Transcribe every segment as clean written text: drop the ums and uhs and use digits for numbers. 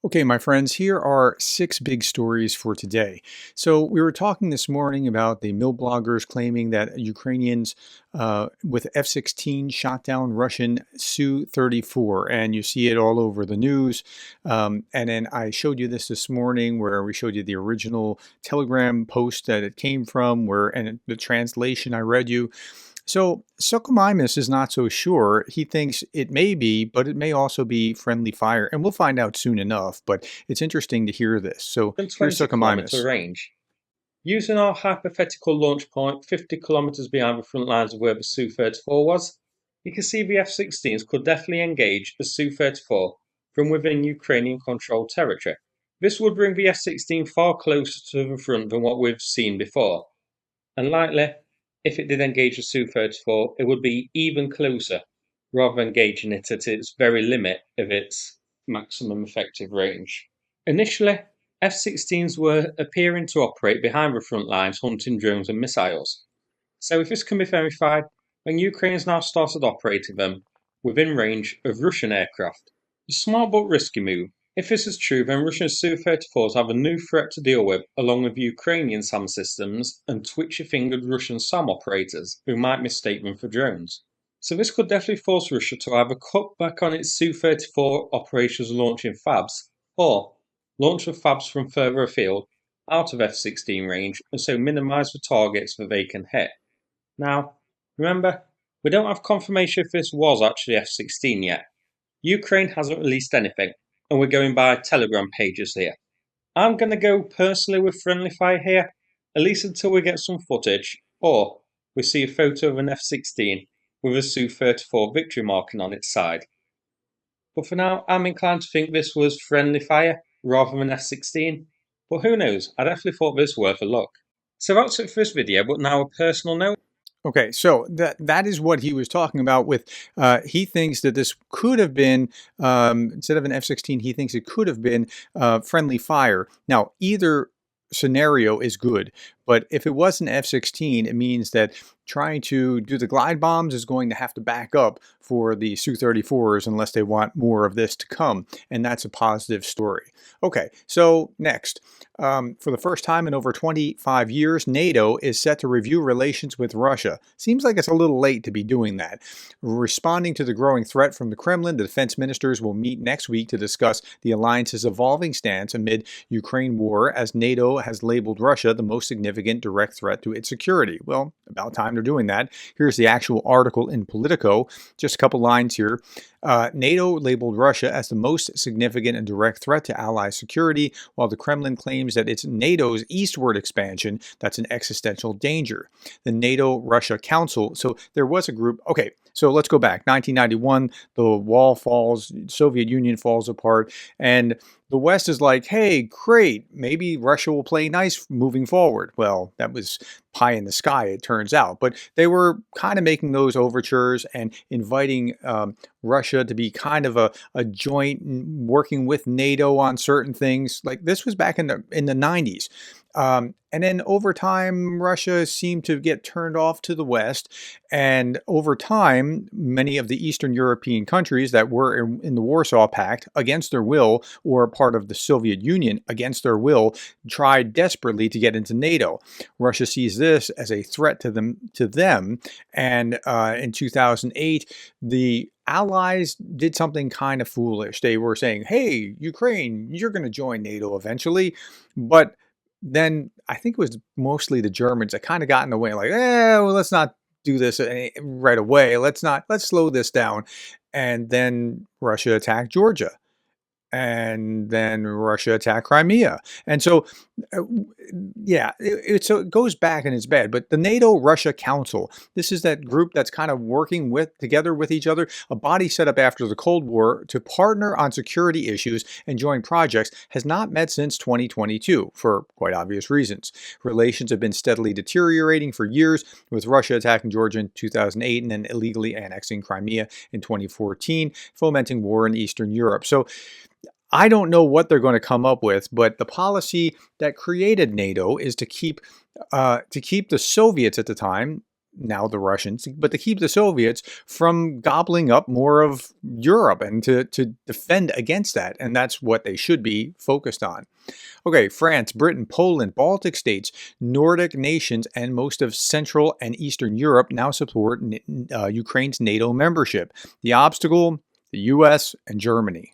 Okay, my friends, here are six big stories for today. So, we were talking this morning about the mill bloggers claiming that Ukrainians with F-16 shot down Russian Su-34, and you see it all over the news. And then I showed you this morning where we showed you the original Telegram post that it came from, and the translation I read you. So Suchomimus is not so sure. He thinks it may be, but it may also be friendly fire, and we'll find out soon enough. But it's interesting to hear this. So Than here's 20-kilometer Suchomimus. range. Using our hypothetical launch point 50 kilometers behind the front lines of where the Su-34 was, you can see the F-16s could definitely engage the Su-34 from within Ukrainian-controlled territory. This would bring the F-16 far closer to the front than what we've seen before, and likely, if it did engage the Su-34, it would be even closer, rather than engaging it at its very limit of its maximum effective range. Initially, F-16s were appearing to operate behind the front lines hunting drones and missiles. So if this can be verified, then Ukraine has now started operating them within range of Russian aircraft. A smart but risky move. If this is true, then Russian Su-34s have a new threat to deal with, along with Ukrainian SAM systems and twitchy-fingered Russian SAM operators who might mistake them for drones. So this could definitely force Russia to either cut back on its Su-34 operations launching FABs, or launch the FABs from further afield, out of F-16 range, and so minimise the targets that they can hit. Now, remember, we don't have confirmation if this was actually F-16 yet. Ukraine hasn't released anything, and we're going by Telegram pages here. I'm going to go personally with friendly fire here, at least until we get some footage, or we see a photo of an F-16 with a Su-34 victory marking on its side. But for now, I'm inclined to think this was friendly fire rather than F-16, but who knows, I definitely thought this worth a look. So that's it for this video, but now a personal note. Okay, so that is what he was talking about with, he thinks that this could have been, instead of an F-16, he thinks it could have been friendly fire. Now, either scenario is good, but if it was an F-16, it means that trying to do the glide bombs is going to have to back up for the Su-34s unless they want more of this to come, and that's a positive story. Okay, so next. For the first time in over 25 years, NATO is set to review relations with Russia. Seems like it's a little late to be doing that. Responding to the growing threat from the Kremlin, the defense ministers will meet next week to discuss the alliance's evolving stance amid Ukraine war, as NATO has labeled Russia the most significant direct threat to its security. Well, about time they're doing that. Here's the actual article in Politico. Just a couple lines here. NATO labeled Russia as the most significant and direct threat to Allies' security, while the Kremlin claims that it's NATO's eastward expansion that's an existential danger. The NATO-Russia Council, so there was a group, okay, so let's go back. 1991, the wall falls, Soviet Union falls apart, and the West is like, hey, great, maybe Russia will play nice moving forward. Well, that was pie in the sky, it turns out. But they were kind of making those overtures and inviting Russia to be kind of a joint working with NATO on certain things. Like this was back in the 90s. And then over time, Russia seemed to get turned off to the West. And over time, many of the Eastern European countries that were in the Warsaw Pact against their will, or part of the Soviet Union against their will, tried desperately to get into NATO. Russia sees this as a threat to them. And in 2008, the Allies did something kind of foolish. They were saying, hey, Ukraine, you're going to join NATO eventually. But then I think it was mostly the Germans that kind of got in the way, like, well, let's not do this right away. Let's slow this down. And then Russia attacked Georgia. And then Russia attacked Crimea. And so, yeah, so it goes back and it's bad. But the NATO-Russia Council, this is that group that's kind of working together with each other, a body set up after the Cold War to partner on security issues and joint projects, has not met since 2022 for quite obvious reasons. Relations have been steadily deteriorating for years, with Russia attacking Georgia in 2008 and then illegally annexing Crimea in 2014, fomenting war in Eastern Europe. So I don't know what they're going to come up with, but the policy that created NATO is to keep the Soviets at the time, now the Russians, but to keep the Soviets from gobbling up more of Europe and to defend against that. And that's what they should be focused on. Okay, France, Britain, Poland, Baltic states, Nordic nations, and most of Central and Eastern Europe now support Ukraine's NATO membership. The obstacle, the US and Germany.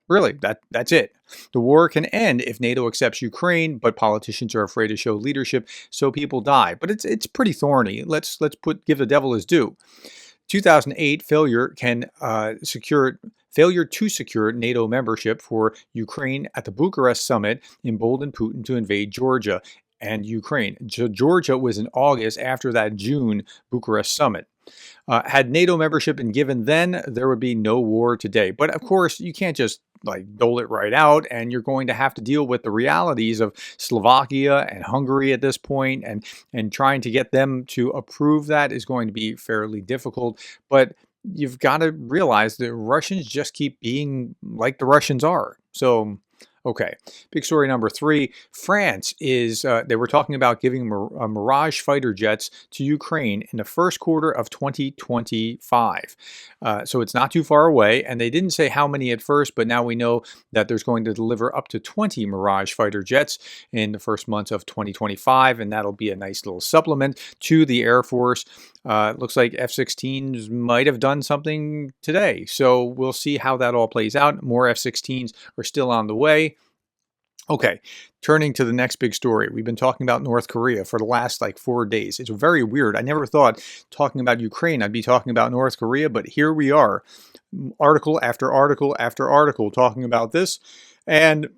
Really, that's it. The war can end if NATO accepts Ukraine, but politicians are afraid to show leadership, so people die. But it's pretty thorny. Let's give the devil his due. 2008 failure to secure NATO membership for Ukraine at the Bucharest summit emboldened Putin to invade Georgia and Ukraine. Georgia was in August after that June Bucharest summit. Had NATO membership been given then, there would be no war today. But of course, you can't just dole it right out, and you're going to have to deal with the realities of Slovakia and Hungary at this point, and trying to get them to approve that is going to be fairly difficult. But you've got to realize that Russians just keep being like the Russians are. So, okay, big story number 3. France is, they were talking about giving Mirage fighter jets to Ukraine in the first quarter of 2025. So it's not too far away, and they didn't say how many at first, but now we know that there's going to deliver up to 20 Mirage fighter jets in the first months of 2025, and that'll be a nice little supplement to the Air Force. Looks like F-16s might have done something today, so we'll see how that all plays out. More F-16s are still on the way. Okay, turning to the next big story. We've been talking about North Korea for the last 4 days. It's very weird. I never thought talking about Ukraine I'd be talking about North Korea, but here we are. Article after article after article talking about this. And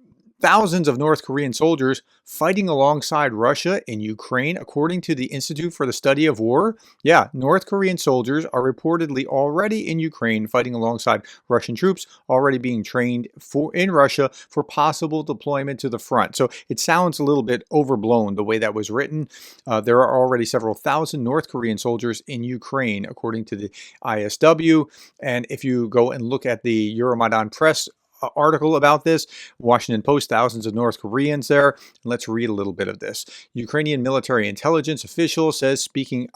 thousands of North Korean soldiers fighting alongside Russia in Ukraine, according to the Institute for the Study of War. Yeah, North Korean soldiers are reportedly already in Ukraine fighting alongside Russian troops, already being trained in Russia for possible deployment to the front. So it sounds a little bit overblown the way that was written. There are already several thousand North Korean soldiers in Ukraine, according to the ISW. And if you go and look at the Euromaidan Press article about this, Washington Post, thousands of North Koreans there. Let's read a little bit of this. Ukrainian military intelligence official says, speaking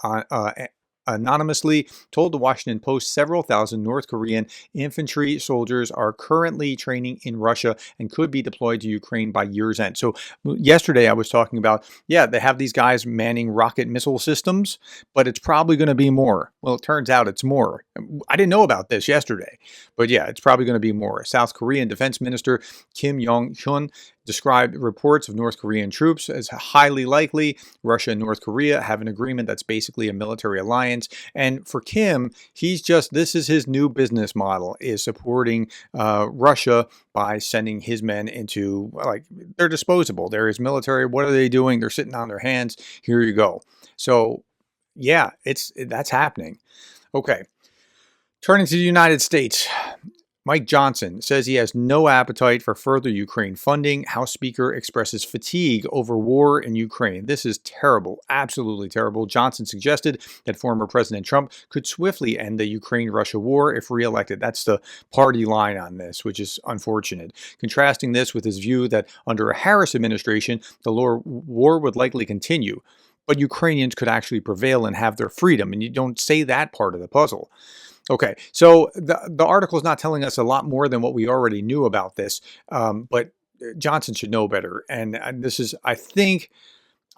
anonymously, told the Washington Post several thousand North Korean infantry soldiers are currently training in Russia and could be deployed to Ukraine by year's end. So yesterday I was talking about, yeah, they have these guys manning rocket missile systems, but it's probably going to be more. Well, it turns out it's more. I didn't know about this yesterday, but yeah, it's probably going to be more. South Korean Defense Minister Kim Yong-hyun described reports of North Korean troops as highly likely. Russia and North Korea have an agreement that's basically a military alliance. And for Kim, this is his new business model, is supporting Russia by sending his men into, they're disposable. They're his military. What are they doing? They're sitting on their hands. Here you go. So yeah, that's happening. Okay. Turning to the United States. Mike Johnson says he has no appetite for further Ukraine funding. House Speaker expresses fatigue over war in Ukraine. This is terrible, absolutely terrible. Johnson suggested that former President Trump could swiftly end the Ukraine-Russia war if reelected. That's the party line on this, which is unfortunate. Contrasting this with his view that under a Harris administration, the war would likely continue, but Ukrainians could actually prevail and have their freedom, and you don't say that part of the puzzle. Okay, so the article is not telling us a lot more than what we already knew about this, but Johnson should know better. And this is, I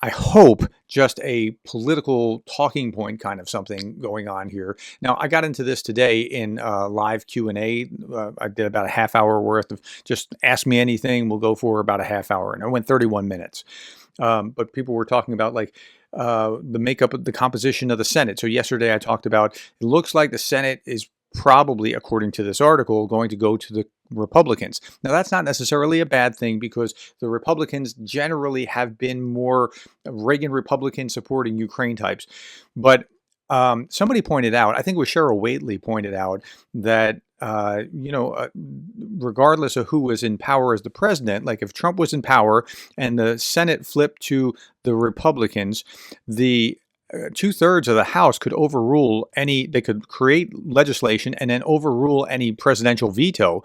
hope, just a political talking point kind of something going on here. Now, I got into this today in live Q&A. I did about a half hour worth of just ask me anything. We'll go for about a half hour, and I went 31 minutes. But people were talking about the makeup of the composition of the Senate. So yesterday I talked about, it looks like the Senate is probably, according to this article, going to go to the Republicans. Now, that's not necessarily a bad thing because the Republicans generally have been more Reagan Republican supporting Ukraine types. But somebody pointed out, I think it was Cheryl Waitley pointed out that, regardless of who was in power as the president, like if Trump was in power and the Senate flipped to the Republicans, the 2/3 of the House could overrule they could create legislation and then overrule any presidential veto.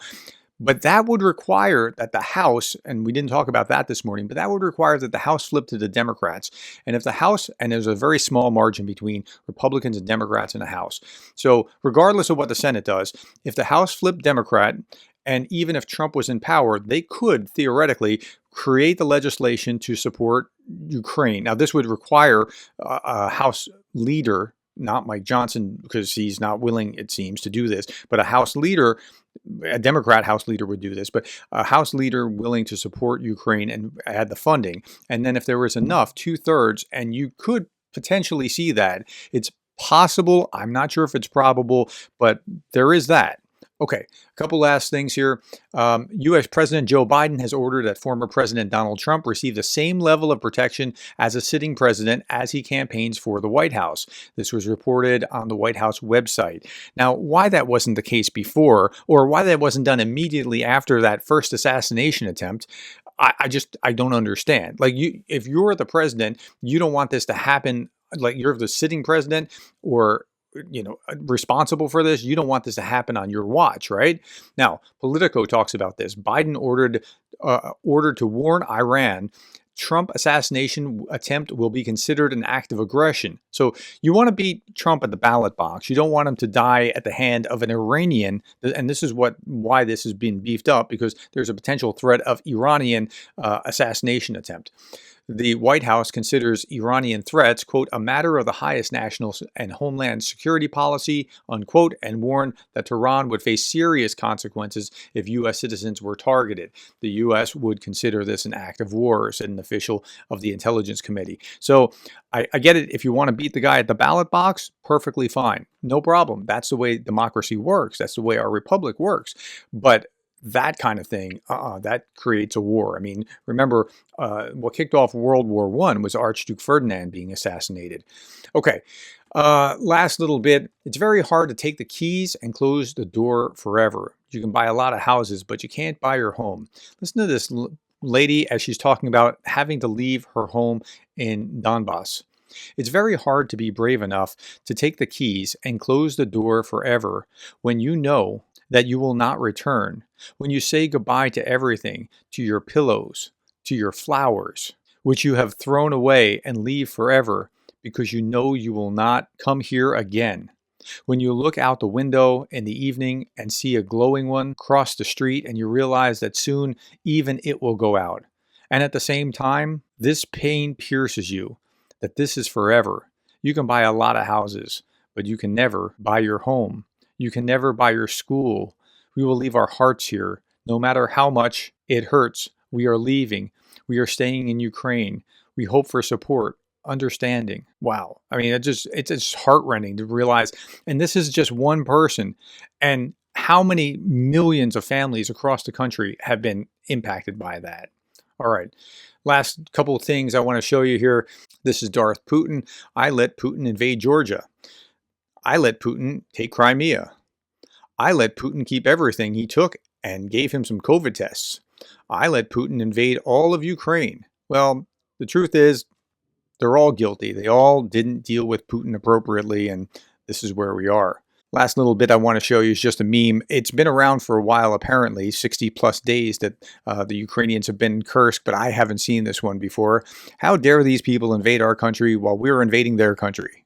But that would require that the House, and we didn't talk about that this morning, but that would require that the House flip to the Democrats. And if the House, and there's a very small margin between Republicans and Democrats in the House. So regardless of what the Senate does, if the House flipped Democrat, and even if Trump was in power, they could theoretically create the legislation to support Ukraine. Now, this would require a House leader, not Mike Johnson, because he's not willing, it seems, to do this, but a House leader, a Democrat House leader would do this, but a House leader willing to support Ukraine and add the funding. And then if there was enough, 2/3, and you could potentially see that. It's possible. I'm not sure if it's probable, but there is that. Okay, a couple last things here. U.S. President Joe Biden has ordered that former President Donald Trump receive the same level of protection as a sitting president as he campaigns for the White House. This was reported on the White House website. Now, why that wasn't the case before, or why that wasn't done immediately after that first assassination attempt, I don't understand. Like, if you're the president, you don't want this to happen. Like, you're the sitting president, or responsible for this. You don't want this to happen on your watch, right? Now, Politico talks about this. Biden ordered to warn Iran Trump assassination attempt will be considered an act of aggression. So you want to beat Trump at the ballot box. You don't want him to die at the hand of an Iranian. And this is why this has been beefed up, because there's a potential threat of Iranian assassination attempt. The White House considers Iranian threats, quote, a matter of the highest national and homeland security policy, unquote, and warned that Tehran would face serious consequences if U.S. citizens were targeted. The U.S. would consider this an act of war, said an official of the Intelligence Committee. So I get it. If you want to beat the guy at the ballot box, perfectly fine. No problem. That's the way democracy works. That's the way our republic works. But that kind of thing, that creates a war. I mean, remember, what kicked off World War I was Archduke Ferdinand being assassinated. Okay, last little bit. It's very hard to take the keys and close the door forever. You can buy a lot of houses, but you can't buy your home. Listen to this lady as she's talking about having to leave her home in Donbass. It's very hard to be brave enough to take the keys and close the door forever when you know that you will not return, when you say goodbye to everything, to your pillows, to your flowers, which you have thrown away, and leave forever because you know you will not come here again. When you look out the window in the evening and see a glowing one cross the street, and you realize that soon even it will go out. And at the same time, this pain pierces you, that this is forever. You can buy a lot of houses, but you can never buy your home. You can never buy your school. We will leave our hearts here. No matter how much it hurts, we are leaving. We are staying in Ukraine. We hope for support, understanding. Wow. I mean, it's just heartrending to realize. And this is just one person. And how many millions of families across the country have been impacted by that? All right. Last couple of things I want to show you here. This is Darth Putin. I let Putin invade Georgia. I let Putin take Crimea. I let Putin keep everything he took and gave him some COVID tests. I let Putin invade all of Ukraine. Well, the truth is, they're all guilty. They all didn't deal with Putin appropriately, and this is where we are. Last little bit I want to show you is just a meme. It's been around for a while, apparently, 60 plus days that the Ukrainians have been in Kursk, but I haven't seen this one before. How dare these people invade our country while we're invading their country?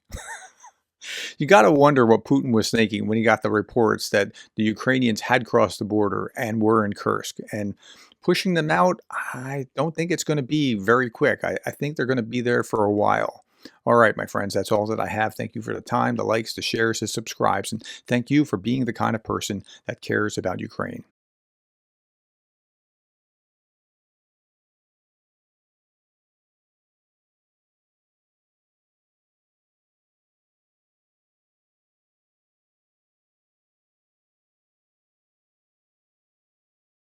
You got to wonder what Putin was thinking when he got the reports that the Ukrainians had crossed the border and were in Kursk. And pushing them out, I don't think it's going to be very quick. I think they're going to be there for a while. All right, my friends, that's all that I have. Thank you for the time, the likes, the shares, the subscribes, and thank you for being the kind of person that cares about Ukraine.